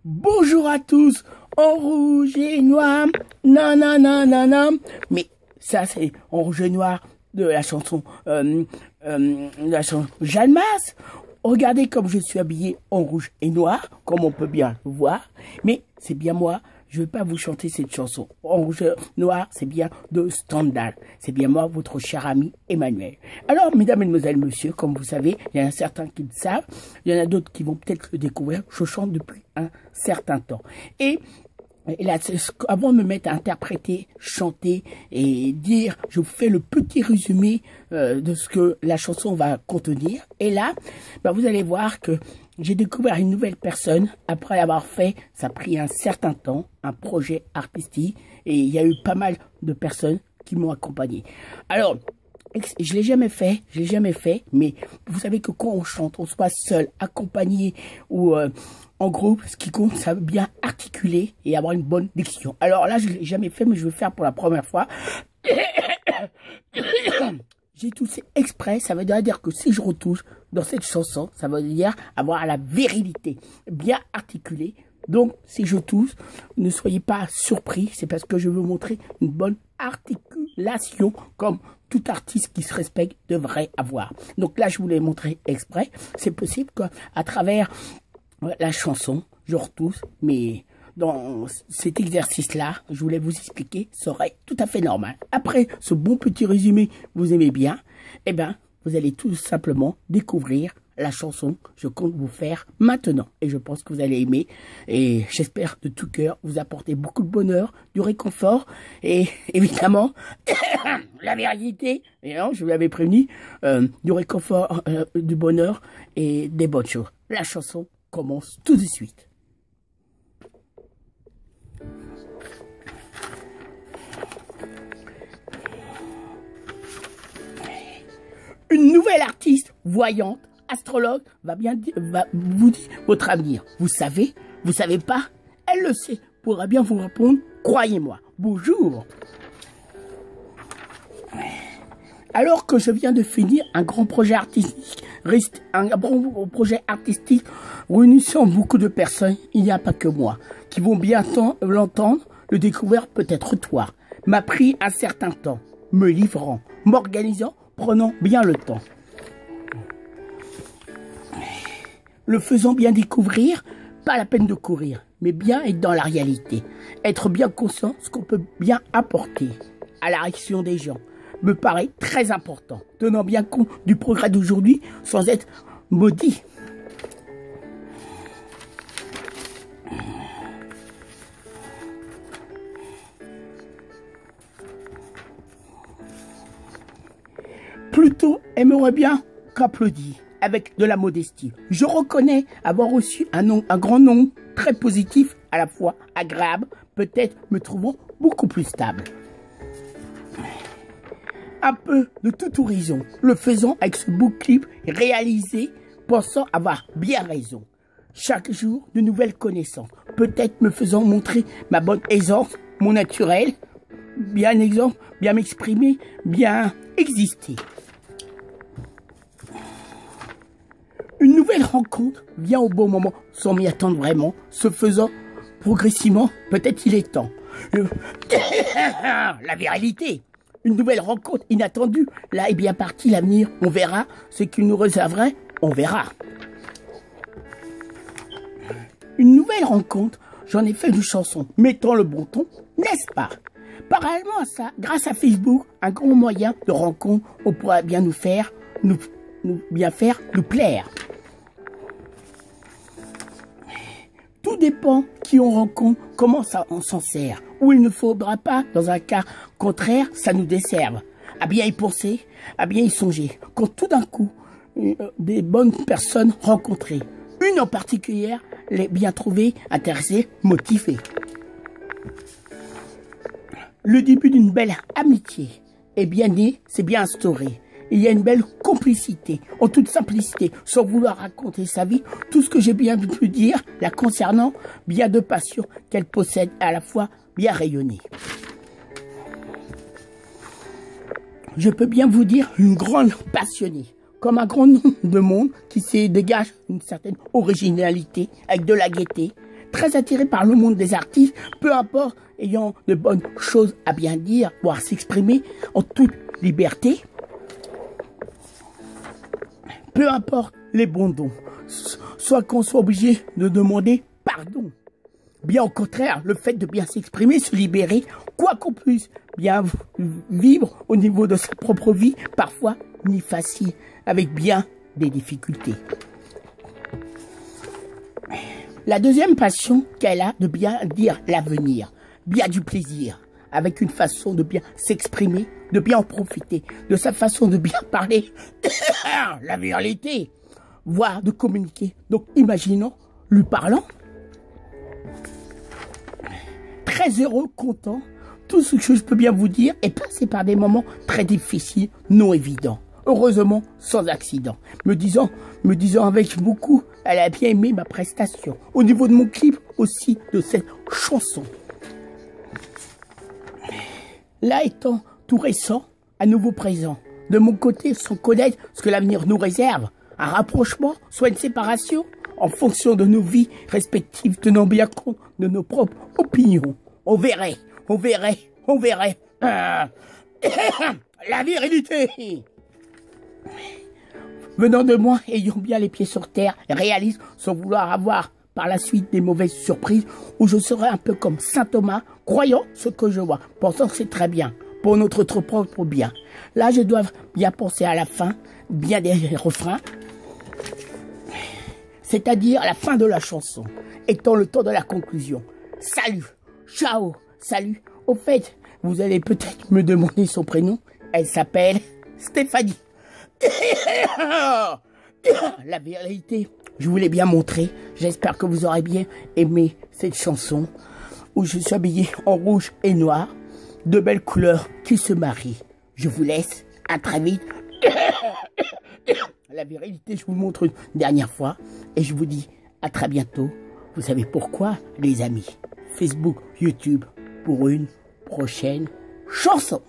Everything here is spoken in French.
Bonjour à tous, en rouge et noir, nanana. Mais ça, c'est en rouge et noir de la chanson, Jeanne Masse. Regardez comme je suis habillé en rouge et noir, comme on peut bien le voir. Mais c'est bien moi, je ne vais pas vous chanter cette chanson. En rouge et noir, c'est bien de Stendhal. C'est bien moi, votre cher ami Emmanuel. Alors, mesdames, mesdemoiselles, messieurs, comme vous savez, il y en a certains qui le savent. Il y en a d'autres qui vont peut-être le découvrir. Je chante depuis un certain temps. Et là, avant de me mettre à interpréter, chanter et dire, je vous fais le petit résumé de ce que la chanson va contenir. Et là, vous allez voir que j'ai découvert une nouvelle personne après avoir fait, ça a pris un certain temps, un projet artistique. Et il y a eu pas mal de personnes qui m'ont accompagné. Alors, je l'ai jamais fait, mais vous savez que quand on chante, on soit seul, accompagné ou en groupe, ce qui compte, ça veut bien articuler et avoir une bonne diction. Alors là, je l'ai jamais fait, mais je vais le faire pour la première fois. J'ai toussé exprès, ça veut dire que si je retouche dans cette chanson, ça veut dire avoir la virilité, bien articulée. Donc, si je tousse, ne soyez pas surpris, c'est parce que je veux montrer une bonne articulation comme tout artiste qui se respecte devrait avoir. Donc là, je vous l'ai montré exprès. C'est possible qu'à travers la chanson, je retousse, mais dans cet exercice-là, je voulais vous expliquer, ça serait tout à fait normal. Après ce bon petit résumé, vous aimez bien, eh bien, vous allez tout simplement découvrir la chanson que je compte vous faire maintenant. Et je pense que vous allez aimer. Et j'espère de tout cœur vous apporter beaucoup de bonheur, du réconfort et évidemment, la vérité, et non, je vous l'avais prévenu, du réconfort, du bonheur et des bonnes choses. La chanson commence tout de suite. Une nouvelle artiste voyante, astrologue, va vous dire votre avenir. Vous savez pas, elle le sait, pourra bien vous répondre, croyez-moi. Bonjour. Alors que je viens de finir un grand projet artistique, réunissant beaucoup de personnes, il n'y a pas que moi, qui vont bien l'entendre, le découvrir peut-être toi. M'a pris un certain temps, me livrant, m'organisant, prenant bien le temps. Le faisant bien découvrir, pas la peine de courir, mais bien être dans la réalité. Être bien conscient de ce qu'on peut bien apporter à la réaction des gens me paraît très important. Tenant bien compte du progrès d'aujourd'hui sans être maudit. Plutôt aimerait bien qu'applaudit avec de la modestie. Je reconnais avoir reçu un grand nom très positif, à la fois agréable, peut-être me trouvant beaucoup plus stable. Un peu de toute horizon, le faisant avec ce beau clip réalisé, pensant avoir bien raison. Chaque jour, de nouvelles connaissances, peut-être me faisant montrer ma bonne aisance, mon naturel, bien exemple, bien m'exprimer, bien exister. Une nouvelle rencontre vient au bon moment, sans m'y attendre vraiment, se faisant progressivement, peut-être il est temps. La virilité. Une nouvelle rencontre inattendue. Là est bien parti l'avenir. On verra. Ce qu'il nous réserverait, on verra. Une nouvelle rencontre. J'en ai fait une chanson mettant le bon ton, n'est-ce pas? Parallèlement à ça, grâce à Facebook, un grand moyen de rencontre, on pourra bien nous plaire. Tout dépend qui on rencontre, comment on s'en sert. Ou il ne faudra pas, dans un cas contraire, ça nous desserve. À bien y penser, à bien y songer. Quand tout d'un coup, des bonnes personnes rencontrées, une en particulier, les bien trouvées, intéressées, motivées. Le début d'une belle amitié est bien né, c'est bien instauré. Il y a une belle complicité, en toute simplicité, sans vouloir raconter sa vie, tout ce que j'ai bien pu dire la concernant, bien de passion qu'elle possède à la fois bien rayonnée. Je peux bien vous dire une grande passionnée, comme un grand nombre de monde qui se dégage une certaine originalité, avec de la gaieté, très attiré par le monde des artistes, peu importe, ayant de bonnes choses à bien dire, voire s'exprimer en toute liberté. Peu importe les bons dons, soit qu'on soit obligé de demander pardon. Bien au contraire, le fait de bien s'exprimer, se libérer, quoi qu'on puisse bien vivre au niveau de sa propre vie, parfois ni facile, avec bien des difficultés. La deuxième passion qu'elle a de bien dire l'avenir, bien du plaisir, avec une façon de bien s'exprimer, de bien en profiter, de sa façon de bien parler, la vérité, voire de communiquer. Donc imaginons, lui parlant, très heureux, content, tout ce que je peux bien vous dire est passé par des moments très difficiles, non évidents. Heureusement, sans accident. Me disant avec beaucoup, elle a bien aimé ma prestation. Au niveau de mon clip, aussi de cette chanson. Là étant tout récent, à nouveau présent. De mon côté, sans connaître ce que l'avenir nous réserve. Un rapprochement, soit une séparation, en fonction de nos vies respectives, tenant bien compte de nos propres opinions. On verrait. La virilité. Venant de moi, ayant bien les pieds sur terre, réaliste sans vouloir avoir par la suite des mauvaises surprises, où je serai un peu comme saint Thomas, croyant ce que je vois, pensant que c'est très bien, pour notre propre bien. Là, je dois bien penser à la fin, bien des refrains, c'est-à-dire la fin de la chanson, étant le temps de la conclusion. Salut, ciao, salut. Au fait, vous allez peut-être me demander son prénom. Elle s'appelle Stéphanie. La vérité, je vous l'ai bien montré. J'espère que vous aurez bien aimé cette chanson où je suis habillé en rouge et noir. De belles couleurs qui se marient. Je vous laisse. À très vite. La vérité, je vous montre une dernière fois. Et je vous dis à très bientôt. Vous savez pourquoi, les amis? Facebook, YouTube, pour une prochaine chanson.